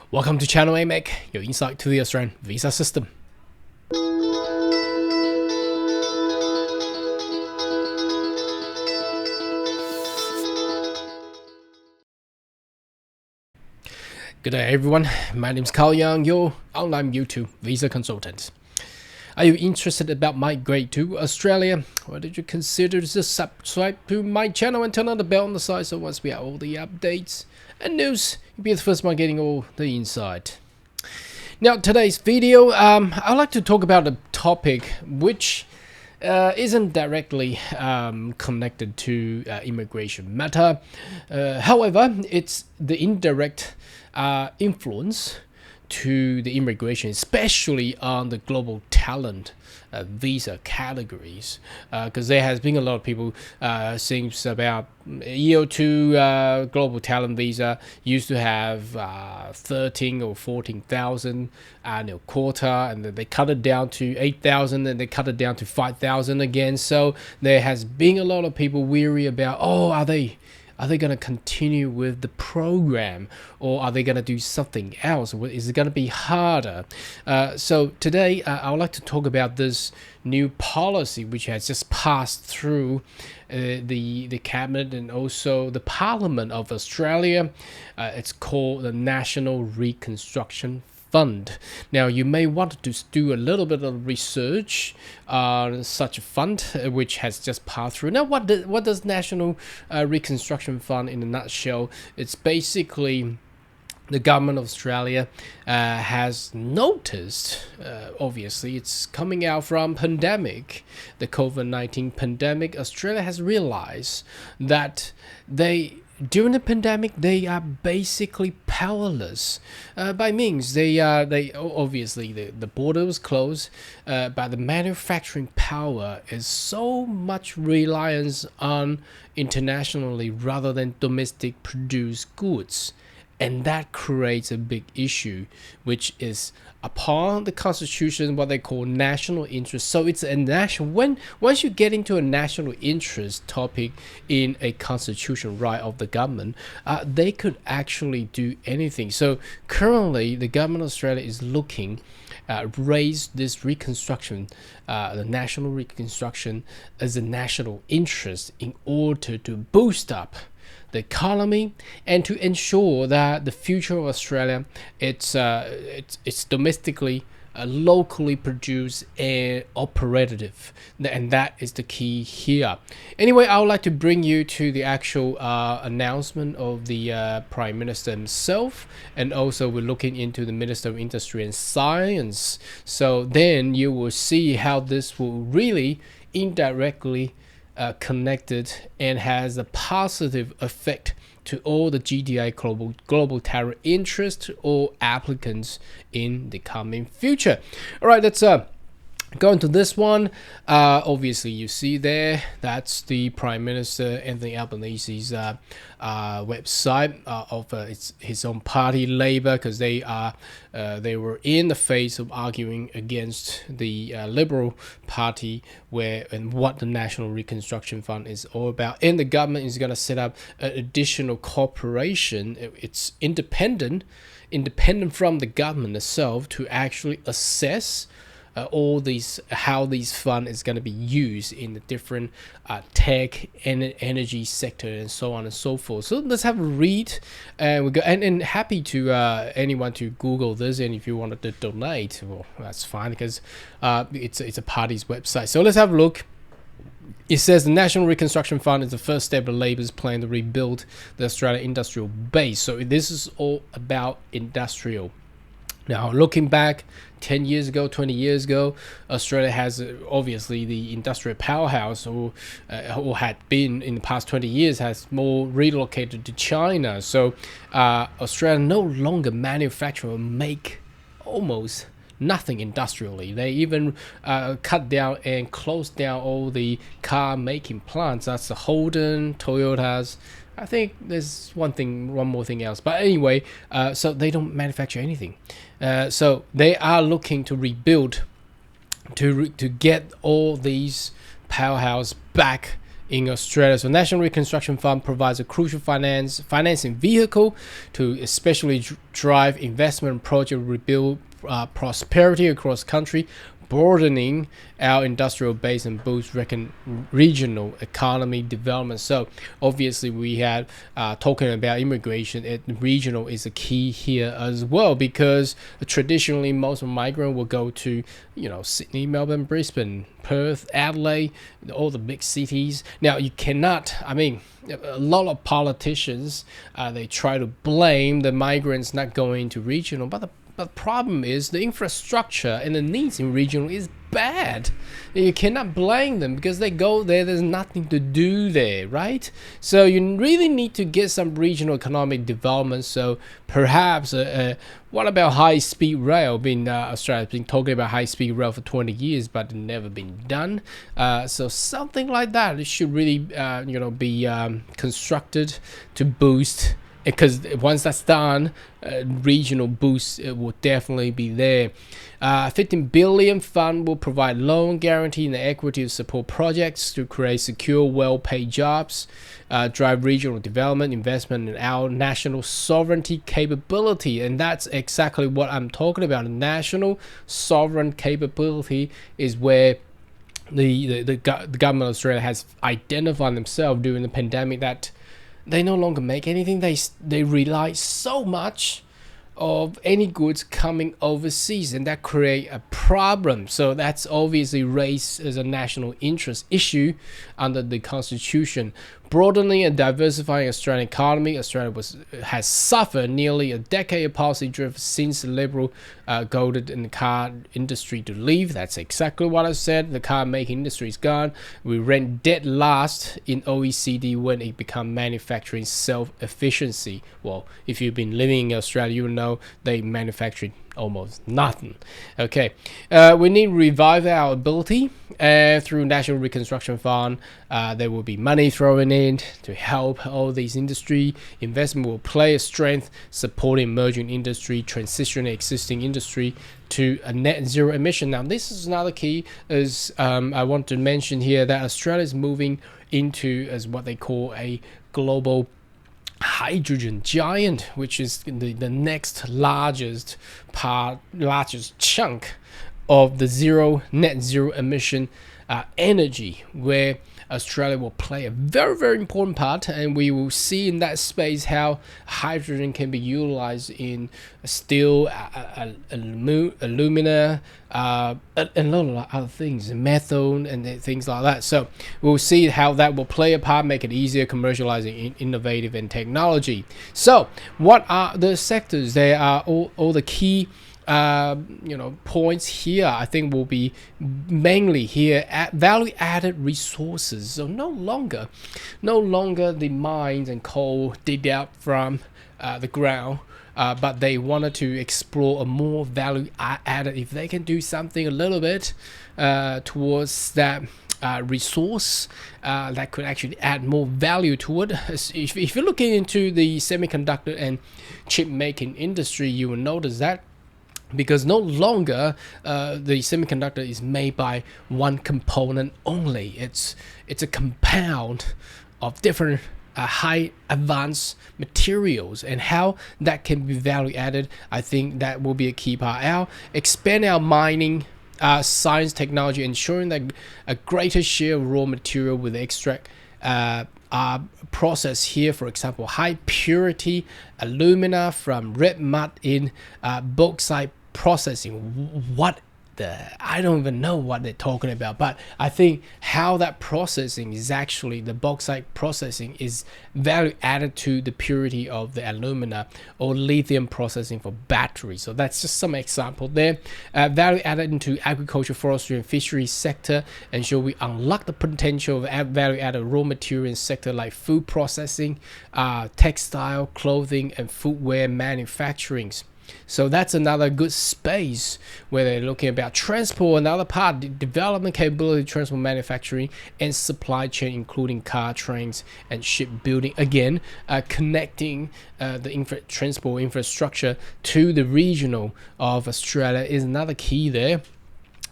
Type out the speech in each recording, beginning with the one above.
Welcome to Channel AMEC, your insight to the Australian visa system. Good day everyone, my name is Carl Young, your online YouTube visa consultant. Are you interested about migrate to Australia? Why did you consider to subscribe to my channel and turn on the bell on the side so once we have all the updates and news, you'll be the first one getting all the insight. Now today's video, I'd like to talk about a topic which isn't directly connected to immigration matter. However, it's the indirect influence to the immigration, especially on the global talent visa categories, because there has been a lot of people since about a year or two. Global talent visa used to have 13 or 14,000 annual quota, and then they cut it down to 8,000, and they cut it down to 5,000 again. So there has been a lot of people weary about, are they going to continue with the program, or are they going to do something else? Is it going to be harder? So today I would like to talk about this new policy which has just passed through the cabinet and also the Parliament of Australia. It's called the National Reconstruction Fund. Now you may want to do a little bit of research on such a fund which has just passed through. Now what does National Reconstruction Fund in a nutshell? It's basically the government of Australia has noticed, obviously it's coming out from pandemic, the COVID-19 pandemic. Australia has realized that during the pandemic, they are basically powerless. By means, they obviously the border was closed, but the manufacturing power is so much reliance on internationally rather than domestic produced goods. And that creates a big issue, which is upon the Constitution, what they call national interest. So it's a national. Once you get into a national interest topic in a constitutional right of the government, they could actually do anything. So currently, the government of Australia is looking raise this reconstruction, the national reconstruction, as a national interest in order to boost up the economy and to ensure that the future of Australia it's domestically locally produced and operative, and that is the key here. Anyway, I would like to bring you to the actual announcement of the Prime Minister himself, and also we're looking into the Minister of Industry and Science. So then you will see how this will really indirectly connected and has a positive effect to all the GDI global talent interest or applicants in the coming future. All right, let's go into this one. Obviously you see there, that's the Prime Minister Anthony Albanese's website of his own party, Labour, because they were in the face of arguing against the Liberal Party and what the National Reconstruction Fund is all about. And the government is going to set up an additional corporation. It's independent from the government itself to actually assess all these, how these funds is going to be used in the different tech and energy sector and so on and so forth. So let's have a read, and we go and happy to anyone to Google this, and if you wanted to donate, well, that's fine, because it's a party's website. So let's have a look. It says the National Reconstruction Fund is the first step of Labour's plan to rebuild the Australian industrial base. So this is all about industrial. Now, looking back 10 years ago, 20 years ago, Australia has obviously the industrial powerhouse, or had been in the past 20 years, has more relocated to China. So Australia no longer manufacture or make almost nothing industrially. They even cut down and closed down all the car making plants. That's the Holden, Toyotas. I think there's one more thing else, but anyway, so they don't manufacture anything. So they are looking to rebuild, to get all these powerhouse back in Australia. So National Reconstruction Fund provides a crucial financing vehicle to especially drive investment and project rebuild prosperity across country, broadening our industrial base and boost regional economy development. So obviously we had talking about immigration, regional is a key here as well, because traditionally most of migrants will go to Sydney, Melbourne, Brisbane, Perth, Adelaide, all the big cities. Now you cannot, a lot of politicians they try to blame the migrants not going to regional, but the problem is the infrastructure and the needs in regional is bad. You cannot blame them because they go there, there's nothing to do there, right? So you really need to get some regional economic development. So perhaps what about high-speed rail? Australia's been talking about high-speed rail for 20 years, but never been done. So something like that, it should really be constructed to boost, because once that's done, regional boost will definitely be there. 15 billion fund will provide loan guarantee and equity to support projects to create secure, well-paid jobs, drive regional development, investment in our national sovereignty capability. And that's exactly what I'm talking about. National sovereign capability is where the government of Australia has identified themselves during the pandemic that they no longer make anything. They rely so much of any goods coming overseas, and that create a problem. So that's obviously raised as a national interest issue under the Constitution. Broadening and diversifying Australian economy. Australia has suffered nearly a decade of policy drift since the Liberal goaded in the car industry to leave. That's exactly what I said. The car making industry is gone. We ranked dead last in OECD when it became manufacturing self-efficiency. Well, if you've been living in Australia, you know they manufactured almost nothing. Okay, we need to revive our ability through National Reconstruction Fund. There will be money thrown in to help all these industry. Investment will play a strength supporting emerging industry, transitioning existing industry to a net zero emission. Now this is another key, is I want to mention here that Australia is moving into as what they call a global hydrogen giant, which is the next largest chunk of the net zero emission energy, where Australia will play a very, very important part, and we will see in that space how hydrogen can be utilized in steel, alumina, and a lot of other things, methane and things like that. So we'll see how that will play a part, make it easier commercializing innovative and technology. So what are the sectors? There are all the key points here. I think will be mainly here at value-added resources. So no longer the mines and coal digged out from the ground, but they wanted to explore a more value-added. If they can do something a little bit towards that resource that could actually add more value to it. If you're looking into the semiconductor and chip making industry, you will notice that, because no longer the semiconductor is made by one component only. It's a compound of different high advanced materials, and how that can be value added, I think that will be a key part. Expand our mining science technology, ensuring that a greater share of raw material with extract process here, for example, high purity alumina from red mud in bauxite processing. I don't even know what they're talking about, but I think how that processing is actually, the bauxite processing is value added to the purity of the alumina, or lithium processing for batteries. So that's just some example there. Value added into agriculture, forestry and fisheries sector, ensure we unlock the potential of value added raw material in sector like food processing, textile, clothing and footwear manufacturing. So that's another good space where they're looking about transport. Another part, development capability, transport manufacturing and supply chain, including car, trains and shipbuilding. Again, connecting the transport infrastructure to the regional of Australia is another key there.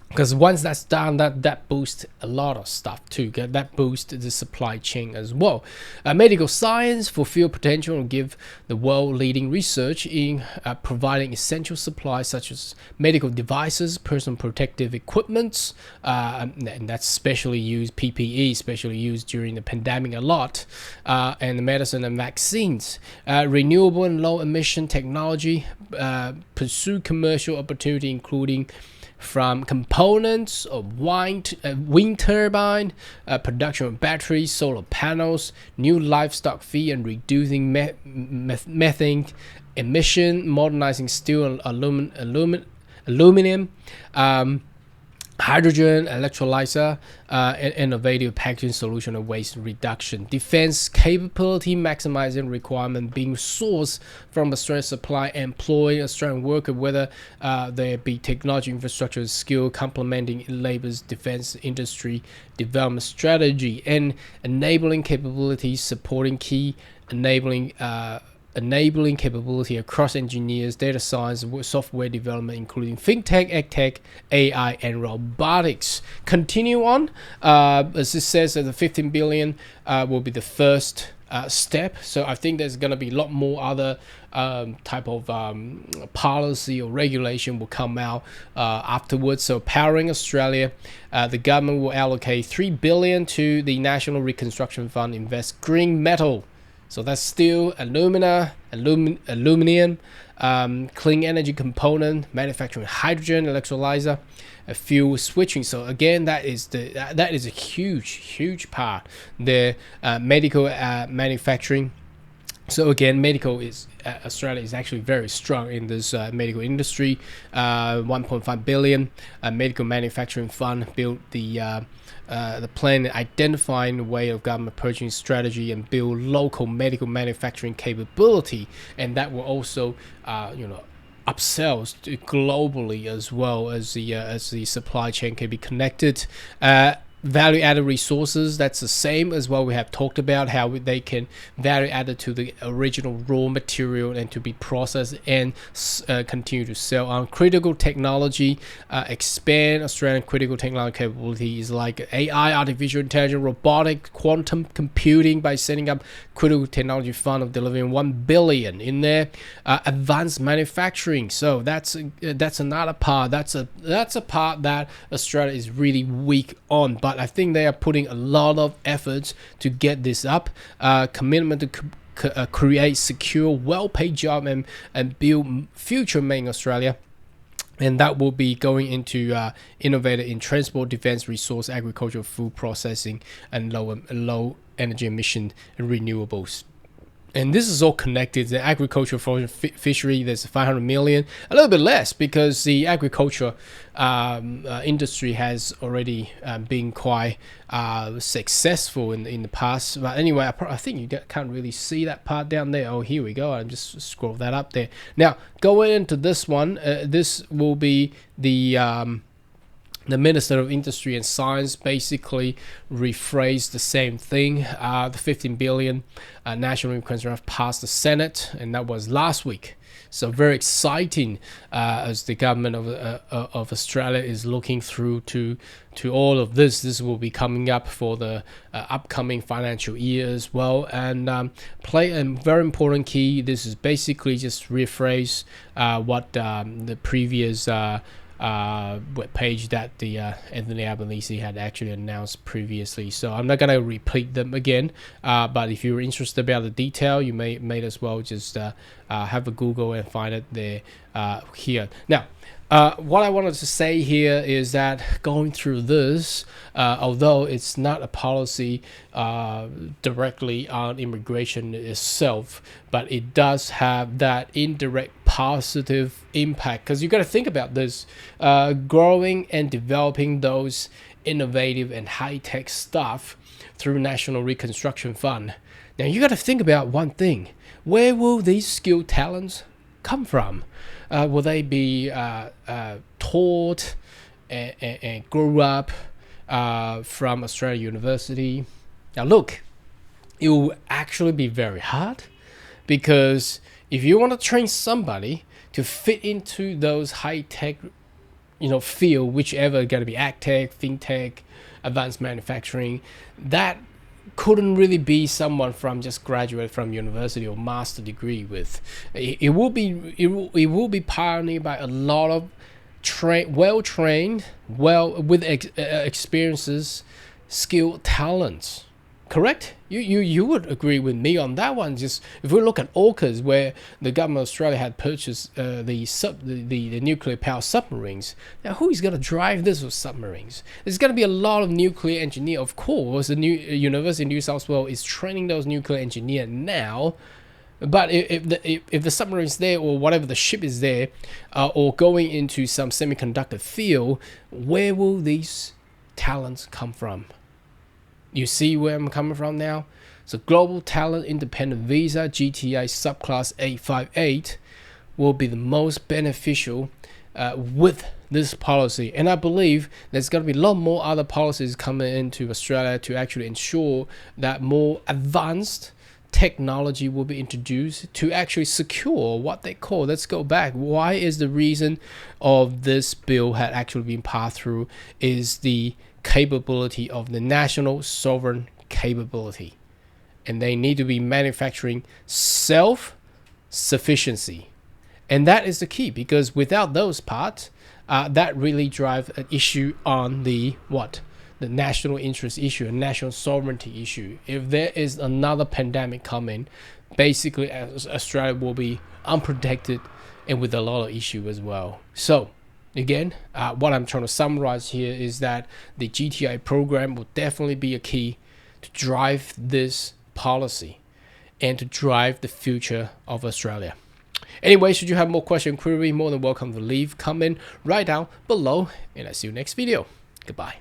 because once that's done, that boosts a lot of stuff too. That boosts the supply chain as well. Medical science fulfill potential and give the world leading research in providing essential supplies such as medical devices, personal protective equipment, and that's especially used PPE, especially used during the pandemic a lot, and the medicine and vaccines. Renewable and low emission technology, pursue commercial opportunity including from components of wind turbine, production of batteries, solar panels, new livestock feed, and reducing methane emission, modernizing steel and aluminum, hydrogen electrolyzer, innovative packaging solution and waste reduction, defense capability maximizing requirement being sourced from Australian supply, employing Australian worker, whether there be technology, infrastructure, skill, complementing labor's defense industry development strategy, and enabling capabilities supporting key enabling capability across engineers, data science, software development, including fintech, edtech, AI, and robotics. Continue on, as it says that the 15 billion will be the first step. So I think there's going to be a lot more other type of policy or regulation will come out afterwards. So Powering Australia, the government will allocate 3 billion to the National Reconstruction Fund, invest green metal. So that's steel, aluminum, clean energy component, manufacturing hydrogen electrolyzer, fuel switching. So again, that is a huge part. The medical manufacturing. So again, medical is Australia is actually very strong in this medical industry. 1.5 billion medical manufacturing fund built the plan identifying the way of government purchasing strategy and build local medical manufacturing capability, and that will also upsells globally as well as the supply chain can be connected. Value-added resources, that's the same as what we have talked about, how they can value added to the original raw material and to be processed and continue to sell on. Critical technology, expand Australian critical technology capabilities like AI, artificial intelligence, robotic, quantum computing by setting up critical technology fund of delivering 1 billion in there. Advanced manufacturing, so that's another part. That's a part that Australia is really weak on, but I think they are putting a lot of efforts to get this up. Commitment to create secure, well-paid job and build future made in Australia. And that will be going into innovative in transport, defense, resource, agriculture, food processing, and low energy emission and renewables. And this is all connected. The agriculture fishery, there's 500 million, a little bit less because the agriculture industry has already been quite successful in the past. But anyway, I think you can't really see that part down there. Oh, here we go. I just scroll that up there. Now, going into this one, this will be the Minister of Industry and Science basically rephrased the same thing. The 15 billion National Reconstruction passed the Senate, and that was last week. So very exciting as the government of Australia is looking through to all of this. This will be coming up for the upcoming financial year as well, and play a very important key. This is basically just rephrase what the previous web page that the Anthony Albanese had actually announced previously. So I'm not gonna repeat them again, but if you're interested about the detail, you may as well just have a Google and find it there here. Now, what I wanted to say here is that going through this, although it's not a policy directly on immigration itself, but it does have that indirect positive impact, because you got to think about this, growing and developing those innovative and high-tech stuff through National Reconstruction Fund. Now you got to think about one thing: where will these skilled talents come from? Will they be taught and grew up from Australia University? Now look, it will actually be very hard, because if you want to train somebody to fit into those high-tech field, whichever going to be ag tech, fintech, advanced manufacturing, that couldn't really be someone from just graduate from university or master degree with. It will be pioneered by a lot of well-trained, with experiences, skilled talents. Correct? You would agree with me on that one. Just if we look at AUKUS, where the government of Australia had purchased the nuclear power submarines. Now, who is going to drive this with submarines? There's going to be a lot of nuclear engineer. Of course, the new University of New South Wales is training those nuclear engineers now. But if the submarine's there, or whatever the ship is there, or going into some semiconductor field, where will these talents come from? You see where I'm coming from now? So Global Talent Independent Visa GTI Subclass 858 will be the most beneficial with this policy. And I believe there's going to be a lot more other policies coming into Australia to actually ensure that more advanced technology will be introduced to actually secure what they call, let's go back, why is the reason of this bill had actually been passed through, is the capability of the national sovereign capability, and they need to be manufacturing self-sufficiency, and that is the key, because without those parts, that really drives an issue on the national interest issue, a national sovereignty issue. If there is another pandemic coming, basically Australia will be unprotected and with a lot of issue as well. So again, what I'm trying to summarize here is that the GTI program will definitely be a key to drive this policy and to drive the future of Australia. Anyway, should you have more question, query, more than welcome to leave comment right down below, and I see you next video. Goodbye.